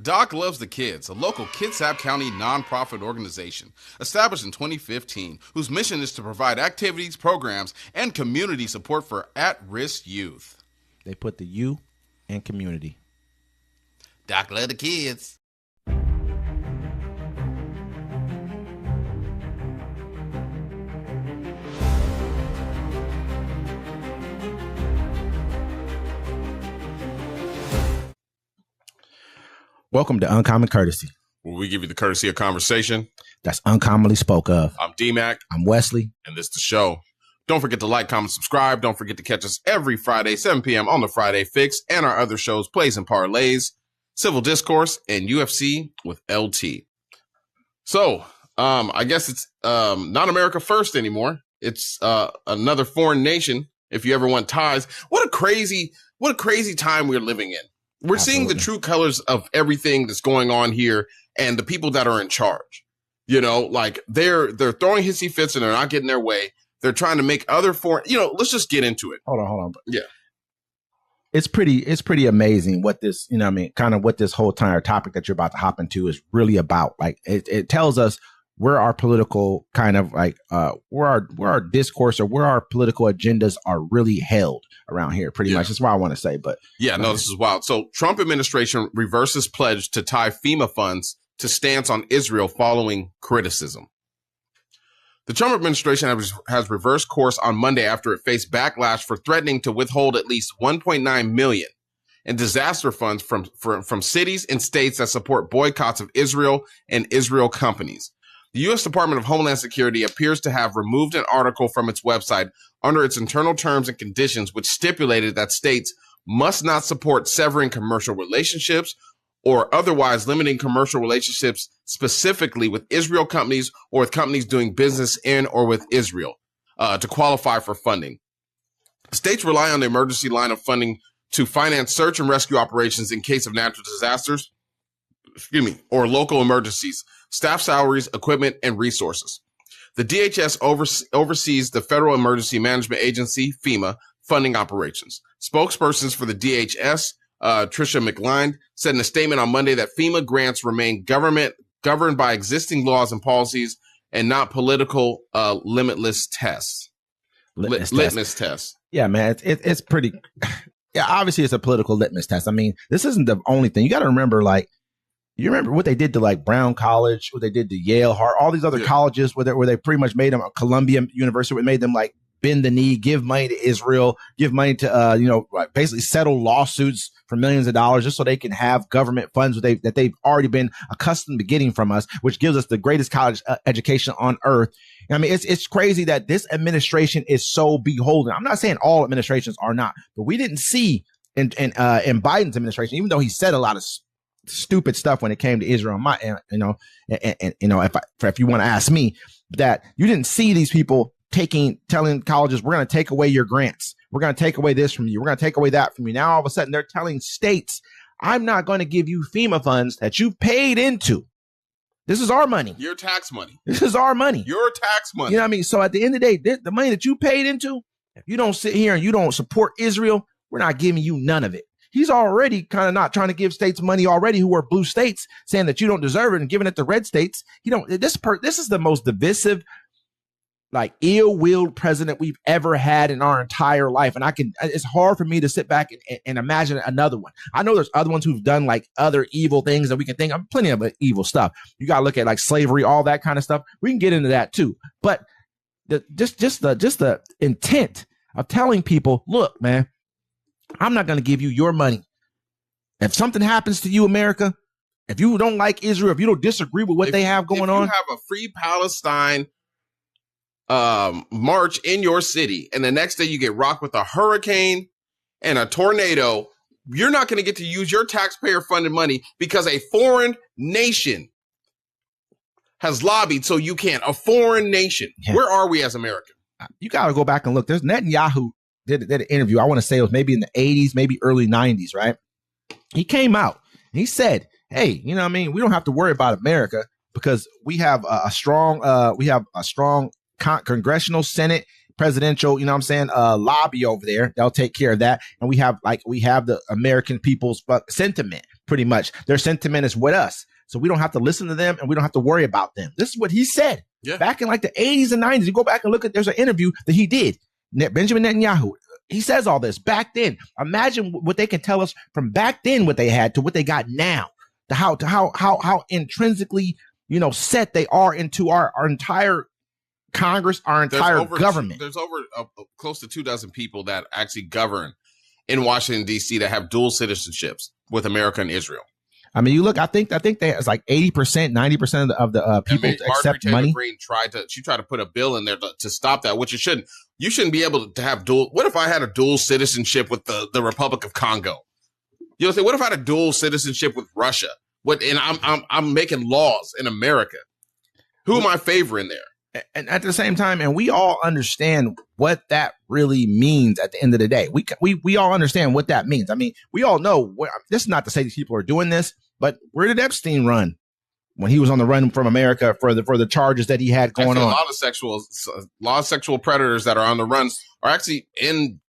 Doc Loves the Kids, a local Kitsap County nonprofit organization established in 2015, whose mission is to provide activities, programs, and community support for at-risk youth. They put the you in community. Doc Loves the Kids. Welcome to Uncommon Courtesy, where we give you the courtesy of conversation that's uncommonly spoke of. I'm D-Mac. I'm Wesley. And this is the show. Don't forget to like, comment, subscribe. Don't forget to catch us every Friday, 7 p.m. on the Friday Fix and our other shows, Plays and Parlays, Civil Discourse, and UFC with LT. So, I guess it's not America first anymore. It's another foreign nation, if you ever want ties. What a crazy time we're living in. We're Absolutely. Seeing the true colors of everything that's going on here and the people that are in charge. You know, like they're throwing hissy fits and they're not getting their way. They're trying to make other foreign, let's just get into it. Hold on. Yeah. It's pretty amazing what this, kind of what this whole entire topic that you're about to hop into is really about. Like it tells us where our political kind of like where our discourse or where our political agendas are really held around here. Pretty much. That's what I want to say. But yeah, no, this is wild. So Trump administration reverses pledge to tie FEMA funds to stance on Israel following criticism. The Trump administration has reversed course on Monday after it faced backlash for threatening to withhold at least $1.9 million in disaster funds from cities and states that support boycotts of Israel and Israel companies. The U.S. Department of Homeland Security appears to have removed an article from its website under its internal terms and conditions, which stipulated that states must not support severing commercial relationships or otherwise limiting commercial relationships specifically with Israel companies or with companies doing business in or with Israel to qualify for funding. States rely on the emergency line of funding to finance search and rescue operations in case of natural disasters, or local emergencies, staff salaries, equipment, and resources. The DHS oversees the Federal Emergency Management Agency, FEMA, funding operations. Spokespersons for the DHS, Tricia McLean, said in a statement on Monday that FEMA grants remain governed by existing laws and policies and not political litmus tests. Litmus tests. Yeah, man, it's pretty. Yeah, obviously it's a political litmus test. I mean, this isn't the only thing. You got to remember, you remember what they did to like Brown College, what they did to Yale, Harvard, all these other colleges where they pretty much made them, Columbia University, made them like bend the knee, give money to Israel, give money to, basically settle lawsuits for millions of dollars just so they can have government funds that they've already been accustomed to getting from us, which gives us the greatest college education on earth. I mean, it's crazy that this administration is so beholden. I'm not saying all administrations are not, but we didn't see in Biden's administration, even though he said a lot of stupid stuff when it came to Israel. If you want to ask me, that you didn't see these people telling colleges, we're going to take away your grants. We're going to take away this from you. We're going to take away that from you. Now, all of a sudden, they're telling states, I'm not going to give you FEMA funds that you paid into. This is our money. Your tax money. This is our money. Your tax money. You know what I mean? So at the end of the day, the money that you paid into, if you don't sit here and you don't support Israel, we're not giving you none of it. He's already kind of not trying to give states money already who are blue states, saying that you don't deserve it and giving it to red states. This is the most divisive, like ill-willed president we've ever had in our entire life. And it's hard for me to sit back and imagine another one. I know there's other ones who've done like other evil things that we can think of, plenty of evil stuff. You got to look at like slavery, all that kind of stuff. We can get into that too. But just the intent of telling people, look, man, I'm not going to give you your money. If something happens to you, America, if you don't like Israel, if you don't disagree with what they have going on. If you have a free Palestine march in your city and the next day you get rocked with a hurricane and a tornado, you're not going to get to use your taxpayer funded money because a foreign nation has lobbied so you can't. A foreign nation. Yeah. Where are we as Americans? You got to go back and look. There's Netanyahu did an interview. I want to say it was maybe in the 80s, maybe early 90s, right? He came out and he said, hey, we don't have to worry about America because we have a strong congressional, Senate, presidential, lobby over there. They'll take care of that. And we have the American people's sentiment. pretty much. Their sentiment is with us. So we don't have to listen to them and we don't have to worry about them. This is what he said back in like the 80s and 90s. You go back and look at, there's an interview that he did. Benjamin Netanyahu, he says all this back then. Imagine what they can tell us from back then, what they had to what they got now, to how intrinsically, set they are into our entire Congress, our entire government. There's over close to 24 people that actually govern in Washington, D.C. that have dual citizenships with America and Israel. I mean, you look, I think it's like 80%, 90% of the people accept money. Green tried to put a bill in there to stop that, which you shouldn't. You shouldn't be able to have dual. What if I had a dual citizenship with the Republic of Congo? What if I had a dual citizenship with Russia? And I'm making laws in America. Who am I favoring there? And at the same time, and we all understand what that really means at the end of the day. We all understand what that means. I mean, we all know, this is not to say these people are doing this, but where did Epstein run when he was on the run from America for the charges that he had going on? A lot of sexual predators that are on the run are actually in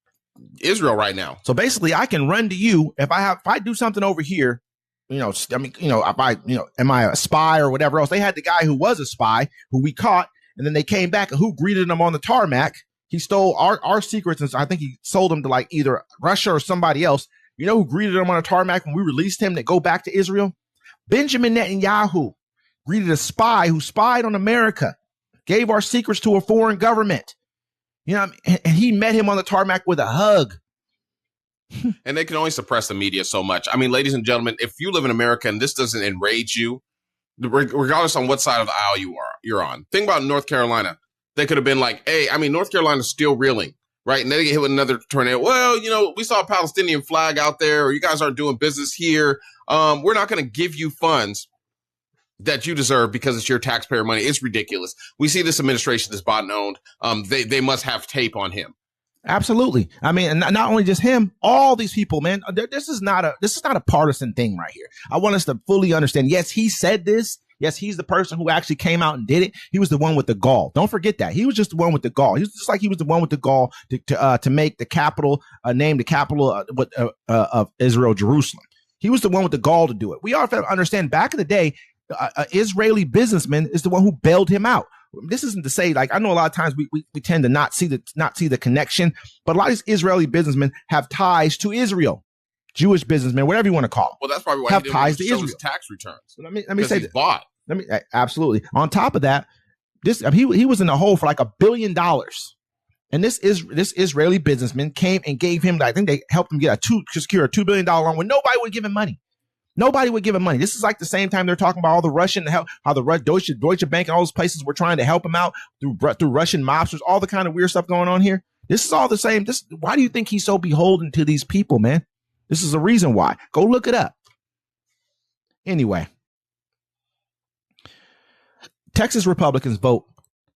Israel right now. So basically, I can run to you if I do something over here. If am I a spy or whatever else? They had the guy who was a spy who we caught. And then they came back, and who greeted him on the tarmac? He stole our secrets, and I think he sold them to like either Russia or somebody else. You know who greeted him on the tarmac when we released him to go back to Israel? Benjamin Netanyahu greeted a spy who spied on America, gave our secrets to a foreign government. And he met him on the tarmac with a hug. And they can only suppress the media so much. I mean, ladies and gentlemen, if you live in America and this doesn't enrage you, regardless on what side of the aisle you're on. Think about North Carolina. They could have been like, hey, I mean, North Carolina's still reeling, right? And then they get hit with another tornado. Well, we saw a Palestinian flag out there, or you guys aren't doing business here. We're not going to give you funds that you deserve because it's your taxpayer money. It's ridiculous. We see this administration is bought and owned. They must have tape on him. Absolutely. I mean, and not only just him, all these people, man, this is not a partisan thing right here. I want us to fully understand. Yes, he said this. Yes, he's the person who actually came out and did it. He was the one with the gall. Don't forget that. He was just the one with the gall. He was just like he was the one with the gall to make the capital, name the capital of Israel, Jerusalem. He was the one with the gall to do it. We all have to understand back in the day, an Israeli businessman is the one who bailed him out. This isn't to say, like, I know a lot of times we tend to not see the connection, but a lot of these Israeli businessmen have ties to Israel, Jewish businessmen, whatever you want to call them. Well, that's probably why have he ties to show Israel. His tax returns. So let me say he's bought. Absolutely. On top of that, he was in the hole for like $1 billion, and this Israeli businessman came and gave him, I think they helped him secure a $2 billion loan when nobody would give him money. Nobody would give him money. This is like the same time they're talking about all the Russian help, how the Deutsche Bank and all those places were trying to help him out through Russian mobsters, all the kind of weird stuff going on here. This is all the same. Why do you think he's so beholden to these people, man? This is the reason why. Go look it up. Anyway, Texas Republicans vote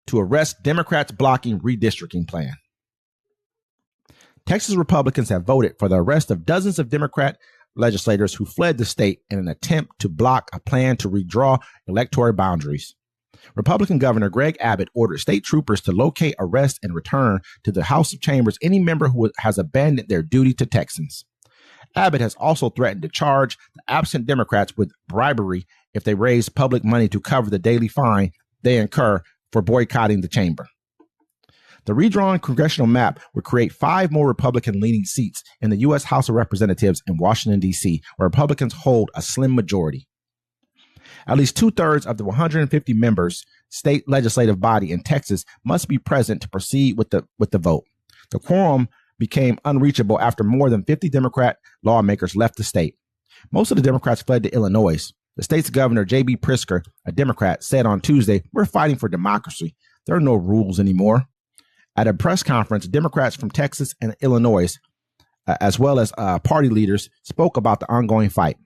to arrest Democrats blocking redistricting plan. Texas Republicans have voted for the arrest of dozens of Democrat legislators who fled the state in an attempt to block a plan to redraw electoral boundaries. Republican Governor Greg Abbott ordered state troopers to locate, arrest, and return to the House of Chambers any member who has abandoned their duty to Texans. Abbott has also threatened to charge the absent Democrats with bribery if they raise public money to cover the daily fine they incur for boycotting the chamber. The redrawn congressional map would create 5 more Republican-leaning seats in the U.S. House of Representatives in Washington, D.C., where Republicans hold a slim majority. At least 2/3 of the 150 members state legislative body in Texas must be present to proceed with the vote. The quorum became unreachable after more than 50 Democrat lawmakers left the state. Most of the Democrats fled to Illinois. The state's governor, J.B. Pritzker, a Democrat, said on Tuesday, "We're fighting for democracy. There are no rules anymore." At a press conference, Democrats from Texas and Illinois, as well as party leaders, spoke about the ongoing fight.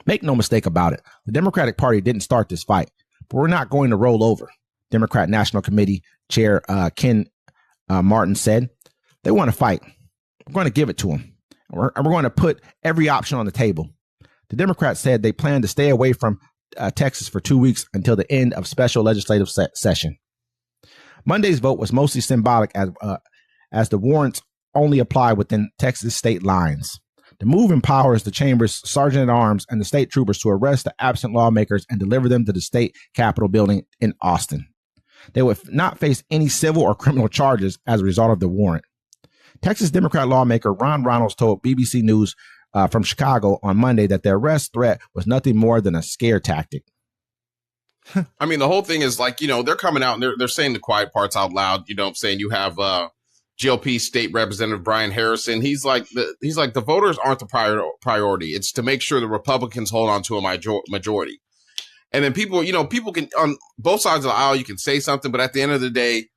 Make no mistake about it. The Democratic Party didn't start this fight, but we're not going to roll over, Democrat National Committee Chair Ken Martin said. They want to fight. We're going to give it to them. And we're going to put every option on the table. The Democrats said they plan to stay away from Texas for 2 weeks until the end of special legislative session. Monday's vote was mostly symbolic as the warrants only apply within Texas state lines. The move empowers the chamber's sergeant-at-arms and the state troopers to arrest the absent lawmakers and deliver them to the state capitol building in Austin. They would not face any civil or criminal charges as a result of the warrant. Texas Democrat lawmaker Ron Reynolds told BBC News from Chicago on Monday that the arrest threat was nothing more than a scare tactic. I mean, the whole thing is like, they're coming out and they're saying the quiet parts out loud. You know what I'm saying? You have GOP State Representative Brian Harrison. He's like the voters aren't the priority. It's to make sure the Republicans hold on to a majority. And then people can, on both sides of the aisle, you can say something, but at the end of the day,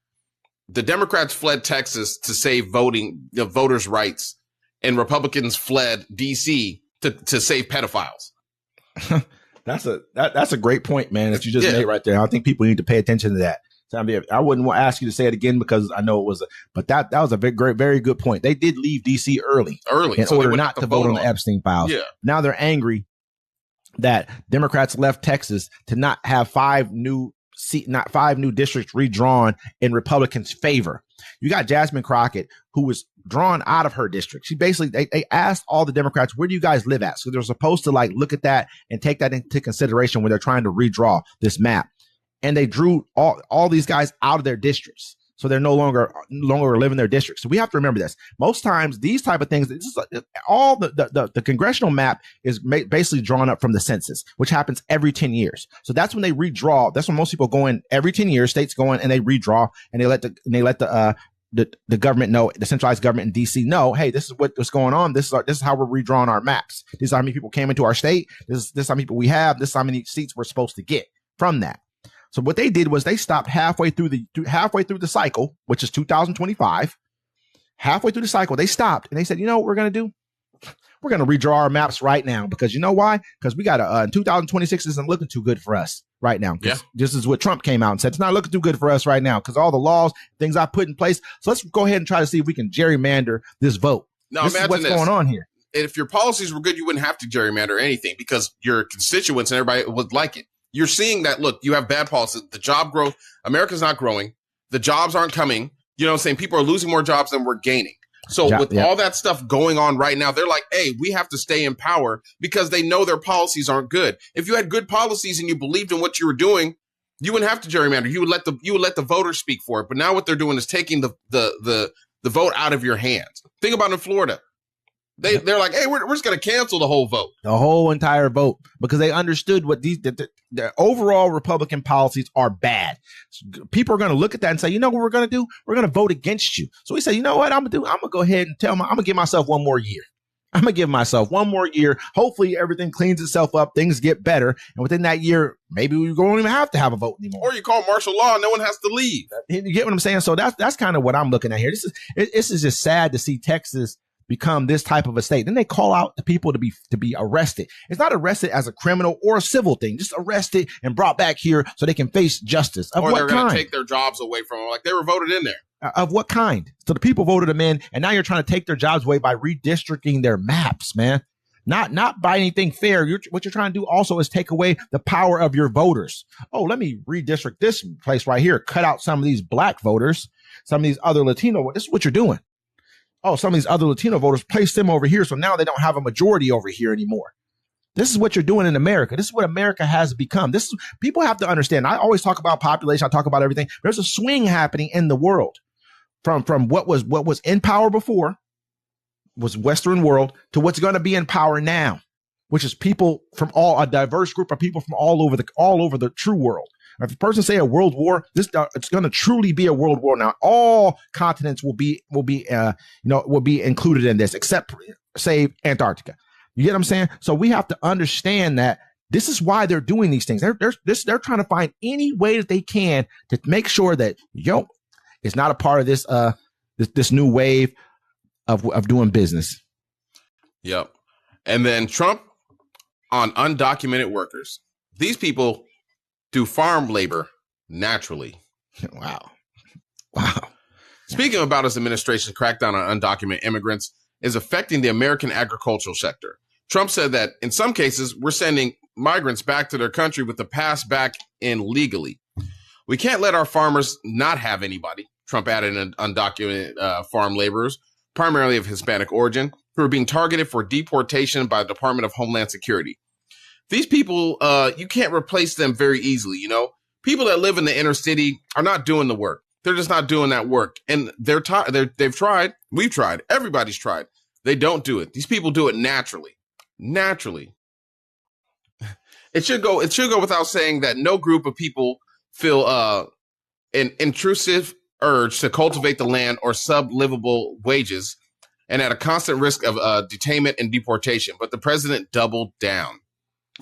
the Democrats fled Texas to save voters' rights, and Republicans fled DC to save pedophiles. That's a great point, man, that you just made right there. I think people need to pay attention to that. So, I wouldn't want to ask you to say it again because I know it was, but that was a very good point. They did leave DC early in order not to vote on the Epstein files. Yeah. Now they're angry that Democrats left Texas to not have five new districts redrawn in Republicans' favor. You got Jasmine Crockett, who was drawn out of her district. She basically, they asked all the Democrats, where do you guys live at? So they're supposed to look at that and take that into consideration when they're trying to redraw this map. And they drew all these guys out of their districts. So they're no longer live in their districts. So we have to remember this. Most times, these type of things, all the congressional map is basically drawn up from the census, which happens every 10 years. So that's when they redraw. That's when most people go in every 10 years. States go in and they redraw, and they let the government know, the centralized government in DC know, hey, this is what's going on. This is how we're redrawing our maps. This is how many people came into our state. This is how many people we have. This is how many seats we're supposed to get from that. So what they did was they stopped halfway through the cycle, which is 2025. Halfway through the cycle, they stopped and they said, you know what we're going to do? We're going to redraw our maps right now, because you know why? Because we got 2026 isn't looking too good for us right now. Yeah. This is what Trump came out and said. It's not looking too good for us right now because all the laws, things I put in place. So let's go ahead and try to see if we can gerrymander this vote. Now, this is what's going on here. If your policies were good, you wouldn't have to gerrymander anything because your constituents and everybody would like it. You're seeing that, look, you have bad policies. The job growth, America's not growing. The jobs aren't coming. You know what I'm saying? People are losing more jobs than we're gaining. So all that stuff going on right now, they're like, hey, we have to stay in power because they know their policies aren't good. If you had good policies and you believed in what you were doing, you wouldn't have to gerrymander. You would let the voters speak for it. But now what they're doing is taking the vote out of your hands. Think about in Florida. They're like, hey, we're just going to cancel the whole vote. The whole entire vote, because they understood what the overall Republican policies are bad. So people are going to look at that and say, you know what we're going to do? We're going to vote against you. So we say, you know what I'm going to do? I'm going to go ahead and I'm going to give myself one more year. I'm going to give myself one more year. Hopefully everything cleans itself up. Things get better. And within that year, maybe we don't even have to have a vote anymore. Or you call martial law and no one has to leave. You get what I'm saying? So that's kind of what I'm looking at here. This is just sad to see Texas become this type of a state. Then they call out the people to be arrested. It's not arrested as a criminal or a civil thing, just arrested and brought back here so they can face justice. Of or what they're going kind? To take their jobs away from them, like they were voted in there. Of what kind? So the people voted them in, and now you're trying to take their jobs away by redistricting their maps, man. Not by anything fair. What you're trying to do also is take away the power of your voters. Oh, let me redistrict this place right here. Cut out some of these black voters, some of these other Latino. This is what you're doing. Oh, some of these other Latino voters, place them over here. So now they don't have a majority over here anymore. This is what you're doing in America. This is what America has become. People have to understand. I always talk about population. I talk about everything. There's a swing happening in the world from what was in power before, was Western world, to what's going to be in power now, which is people from a diverse group of people from all over the true world. If a person say a world war, it's going to truly be a world war. Now, all continents will be included in this, except save Antarctica. You get what I'm saying? So we have to understand that this is why they're doing these things. They're trying to find any way that they can to make sure that it's not a part of this new wave of doing business. Yep. And then Trump on undocumented workers. These people do farm labor naturally. Wow. Speaking about his administration's crackdown on undocumented immigrants is affecting the American agricultural sector. Trump said that in some cases, we're sending migrants back to their country with the pass back in legally. We can't let our farmers not have anybody. Trump added undocumented farm laborers, primarily of Hispanic origin. who are being targeted for deportation by the Department of Homeland Security. These people, you can't replace them very easily, you know? People that live in the inner city are not doing the work. They're just not doing that work. And they've tried. We've tried. Everybody's tried. They don't do it. These people do it naturally. Naturally. It should go without saying that no group of people feel an intrusive urge to cultivate the land or sub-livable wages and at a constant risk of detainment and deportation. But the president doubled down.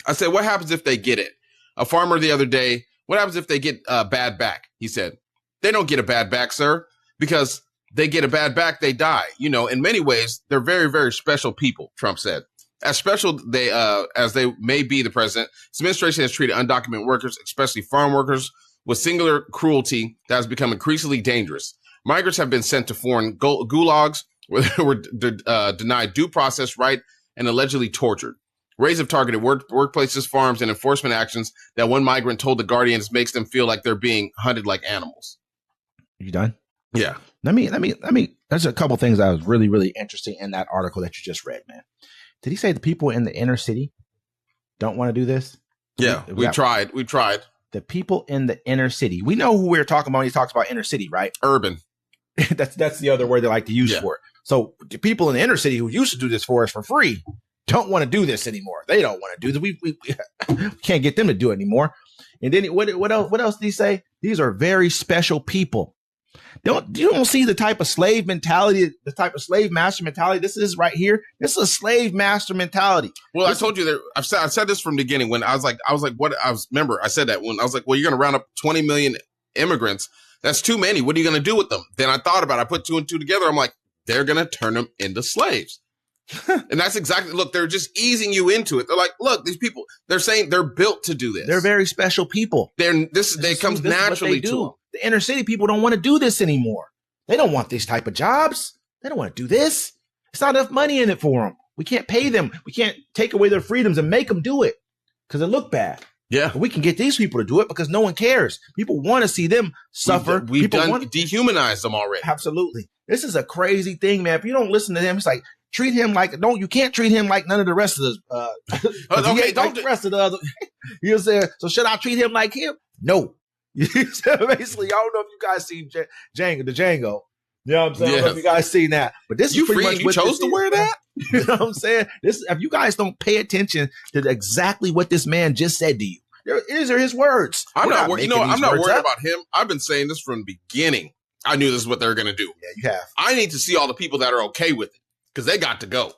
I said, what happens if they get it? A farmer the other day, what happens if they get a bad back? He said, they don't get a bad back, sir, because they get a bad back, they die. You know, in many ways, they're very, very special people, Trump said. As special as they may be, the president, his administration has treated undocumented workers, especially farm workers, with singular cruelty that has become increasingly dangerous. Migrants have been sent to foreign gulags where they were denied due process right and allegedly tortured. Raids have targeted workplaces, farms, and enforcement actions that one migrant told the Guardians makes them feel like they're being hunted like animals. You done? Yeah. Let me. There's a couple things that was really, really interesting in that article that you just read, man. Did he say the people in the inner city don't want to do this? Yeah, we tried. We tried. The people in the inner city. We know who we're talking about when he talks about inner city, right? Urban. that's the other word they like to use for it. So the people in the inner city who used to do this for us for free don't want to do this anymore. They don't want to do this. We can't get them to do it anymore. And then what else did he say? These are very special people. You don't see the type of slave mentality, the type of slave master mentality this is right here. This is a slave master mentality. Well, I told you that I said this from the beginning when I was like, remember I said that when I was like, well, you're going to round up 20 million immigrants. That's too many. What are you going to do with them? Then I thought about it. I put two and two together. I'm like, they're going to turn them into slaves. And that's exactly, look, they're just easing you into it. They're like, look, these people, they're saying they're built to do this. They're very special people. They come naturally to them. The inner city people don't want to do this anymore. They don't want these type of jobs. They don't want to do this. It's not enough money in it for them. We can't pay them. We can't take away their freedoms and make them do it because it look bad. Yeah. But we can get these people to do it because no one cares. People want to see them suffer. We've dehumanized them already. Absolutely. This is a crazy thing, man. If you don't listen to him, it's like, treat him like, you can't treat him like none of the rest of the, okay, don't like the rest of the other. You know what I'm saying? So should I treat him like him? No. Basically, I don't know if you guys seen Django. You know what I'm saying? I don't know if you guys seen that. But this is pretty much you chose to wear that? You know what I'm saying? If you guys don't pay attention to exactly what this man just said to you, these are his words. I'm not worried about him. I've been saying this from the beginning. I knew this is what they're going to do. Yeah, you have. I need to see all the people that are okay with it because they got to go.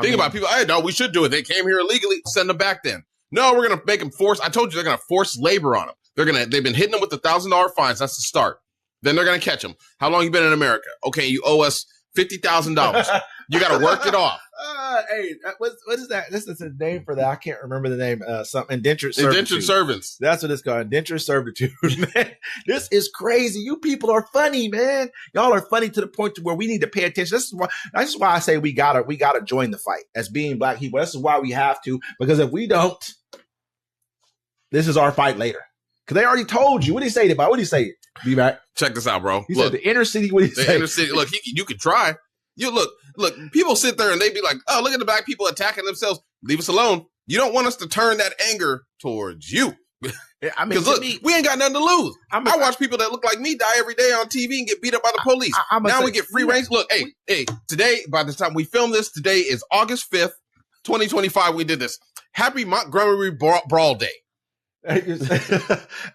Think about people. Hey, no, we should do it. They came here illegally. Send them back then. No, we're going to make them force. I told you they're going to force labor on them. They've been hitting them with the $1,000 fines. That's the start. Then they're going to catch them. How long you been in America? Okay, you owe us $50,000. You got to work it off. Hey, what is that? This is a name for that. I can't remember the name. Something indentured servitude. Indentured servants. That's what it's called. Indentured servitude. Man, this is crazy. You people are funny, man. Y'all are funny to the point to where we need to pay attention. This is why I say we gotta join the fight as being black people. This is why we have to, because if we don't, this is our fight later. Because they already told you. What did he say about? What did he say? Be back. Check this out, bro. He said the inner city. What did he say? The inner city. Look, you could try. You look. People sit there and they be like, "Oh, look at the black people attacking themselves. Leave us alone. You don't want us to turn that anger towards you." I mean, because look, we ain't got nothing to lose. I watch people that look like me die every day on TV and get beat up by the police. Now we get free range. Look, hey, today, by the time we film this, today is August 5th, 2025. We did this. Happy Montgomery Brawl Day.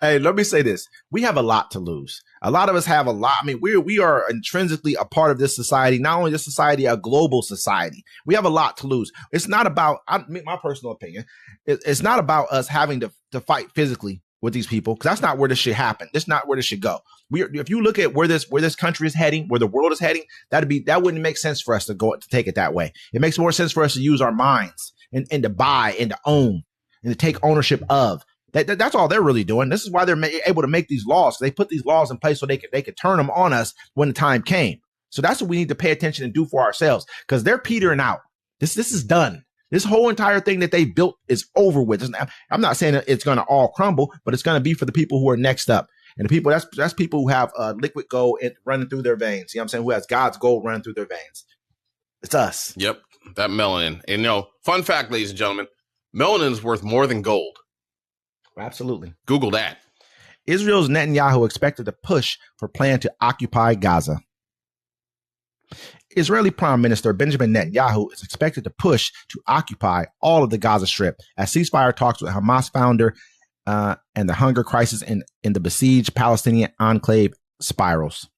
Hey, let me say this. We have a lot to lose. A lot of us have a lot. I mean, we are intrinsically a part of this society, not only this society, a global society. We have a lot to lose. It's not about, my personal opinion, it's not about us having to fight physically with these people, because that's not where this should happen. That's not where this should go. If you look at where this country is heading, where the world is heading, that wouldn't make sense for us to take it that way. It makes more sense for us to use our minds and to buy and to own and to take ownership of. That's all they're really doing. This is why they're able to make these laws. They put these laws in place so they could turn them on us when the time came. So that's what we need to pay attention and do for ourselves, because they're petering out. This is done. This whole entire thing that they built is over with. I'm not saying that it's going to all crumble, but it's going to be for the people who are next up. And the people, that's people who have liquid gold running through their veins. You know what I'm saying? Who has God's gold running through their veins. It's us. Yep, that melanin. And fun fact, ladies and gentlemen, melanin is worth more than gold. Absolutely. Google that. Israel's Netanyahu expected to push for plan to occupy Gaza. Israeli Prime Minister Benjamin Netanyahu is expected to push to occupy all of the Gaza Strip as ceasefire talks with Hamas founder and the hunger crisis in the besieged Palestinian enclave spirals.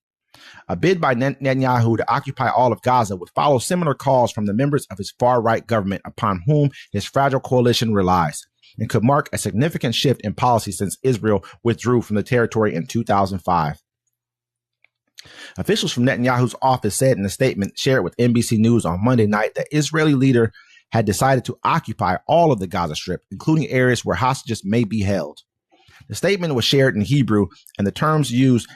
A bid by Netanyahu to occupy all of Gaza would follow similar calls from the members of his far-right government upon whom his fragile coalition relies, and could mark a significant shift in policy since Israel withdrew from the territory in 2005. Officials from Netanyahu's office said in a statement shared with NBC News on Monday night that Israeli leader had decided to occupy all of the Gaza Strip, including areas where hostages may be held. The statement was shared in Hebrew, and the terms used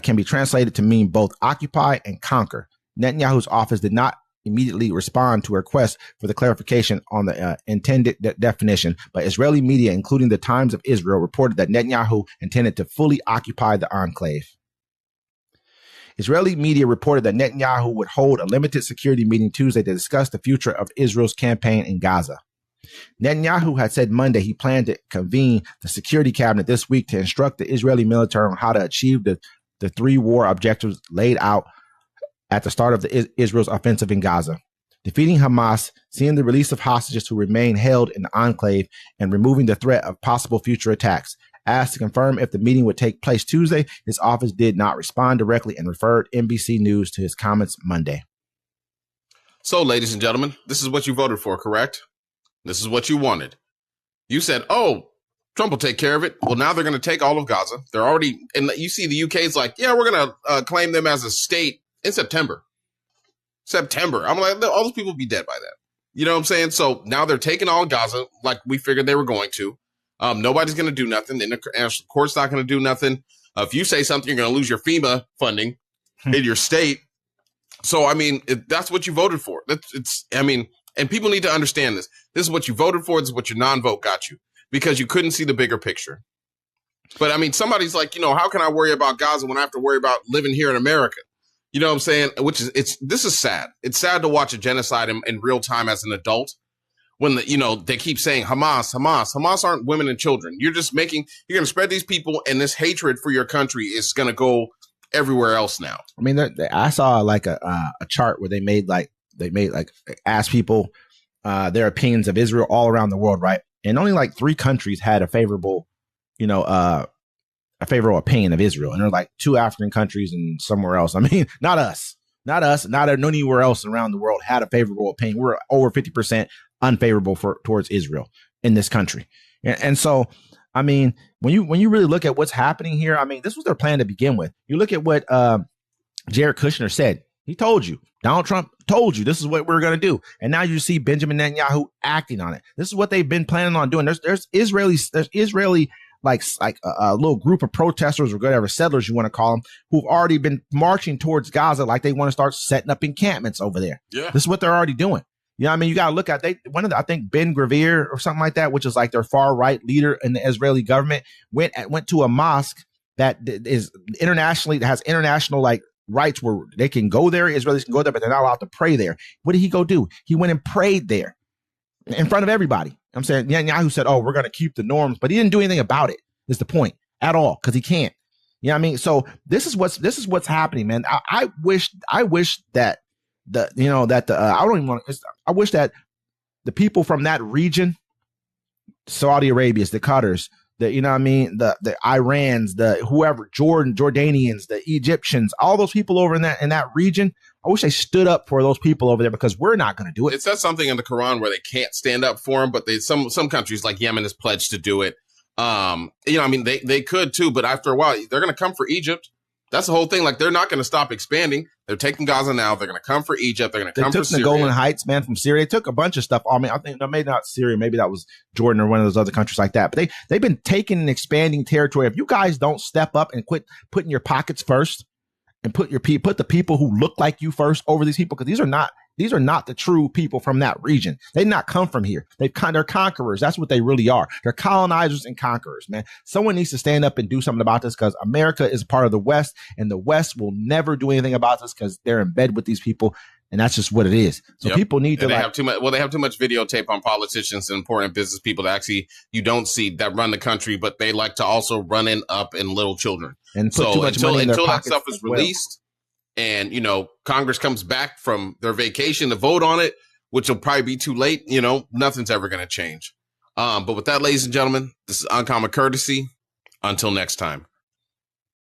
can be translated to mean both occupy and conquer. Netanyahu's office did not immediately respond to a request for the clarification on the intended definition, but Israeli media, including the Times of Israel, reported that Netanyahu intended to fully occupy the enclave. Israeli media reported that Netanyahu would hold a limited security meeting Tuesday to discuss the future of Israel's campaign in Gaza. Netanyahu had said Monday he planned to convene the security cabinet this week to instruct the Israeli military on how to achieve the three war objectives laid out at the start of Israel's offensive in Gaza: defeating Hamas, seeing the release of hostages who remain held in the enclave, and removing the threat of possible future attacks. Asked to confirm if the meeting would take place Tuesday, his office did not respond directly and referred NBC News to his comments Monday. So, ladies and gentlemen, this is what you voted for, correct? This is what you wanted. You said, oh, Trump will take care of it. Well, now they're going to take all of Gaza. They're already, and you see the UK is like, yeah, we're going to claim them as a state in September. I'm like, all those people will be dead by then. You know what I'm saying? So now they're taking all of Gaza like we figured they were going to. Nobody's going to do nothing. The international court's not going to do nothing. If you say something, you're going to lose your FEMA funding in your state. So, I mean, that's what you voted for. And people need to understand this. This is what you voted for. This is what your non-vote got you, because you couldn't see the bigger picture. But I mean, somebody's like, how can I worry about Gaza when I have to worry about living here in America? You know what I'm saying? This is sad. It's sad to watch a genocide in real time as an adult. When they keep saying Hamas aren't women and children. You're going to spread these people, and this hatred for your country is going to go everywhere else now. I mean, I saw like a chart where they asked people their opinions of Israel all around the world, right? And only like 3 countries had a favorable opinion of Israel, and there's like 2 African countries and somewhere else. I mean, not anywhere else around the world had a favorable opinion. We're over 50% unfavorable towards Israel in this country. And so, I mean, when you really look at what's happening here, I mean, this was their plan to begin with. You look at what Jared Kushner said. He told you, Donald Trump told you this is what we're going to do. And now you see Benjamin Netanyahu acting on it. This is what they've been planning on doing. There's Israeli like a little group of protesters or whatever, settlers you want to call them, who've already been marching towards Gaza like they want to start setting up encampments over there. Yeah. This is what they're already doing. You know what I mean? You got to look at I think Ben Gvir or something like that, which is like their far right leader in the Israeli government, went to a mosque that is has international like rights where they can go there. Israelis can go there, but they're not allowed to pray there. What did he go do? He went and prayed there in front of everybody. I'm saying Netanyahu said, oh, we're going to keep the norms, but he didn't do anything about it. Is the point at all, because he can't. You know what I mean? So this is what's happening, man. I wish that I wish that the people from that region, Saudi Arabia's, the Qatars, the Irans, the whoever, Jordanians, the Egyptians, all those people over in that region, I wish they stood up for those people over there, because we're not going to do it. It says something in the Quran where they can't stand up for them, but some countries like Yemen has pledged to do it. They could too, but after a while, they're going to come for Egypt. That's the whole thing. Like, they're not going to stop expanding. They're taking Gaza now. They're going to come for Egypt. They're going to come for Syria. They took the Golan Heights, man, from Syria. They took a bunch of stuff. I mean, I think maybe not Syria. Maybe that was Jordan or one of those other countries like that. But they've been taking and expanding territory. If you guys don't step up and quit putting your pockets first and put the people who look like you first over these people, because these are not the true people from that region. They did not come from here. They're conquerors. That's what they really are. They're colonizers and conquerors, man. Someone needs to stand up and do something about this, because America is part of the West, and the West will never do anything about this because they're in bed with these people. And that's just what it is. So people need to have too much. Well, they have too much videotape on politicians and important business people that actually you don't see that run the country, but they like to also run up in little children. And put too much money in their until that pockets stuff is released, and Congress comes back from their vacation to vote on it, which will probably be too late. Nothing's ever going to change. But with that, ladies and gentlemen, this is Uncommon Courtesy. Until next time.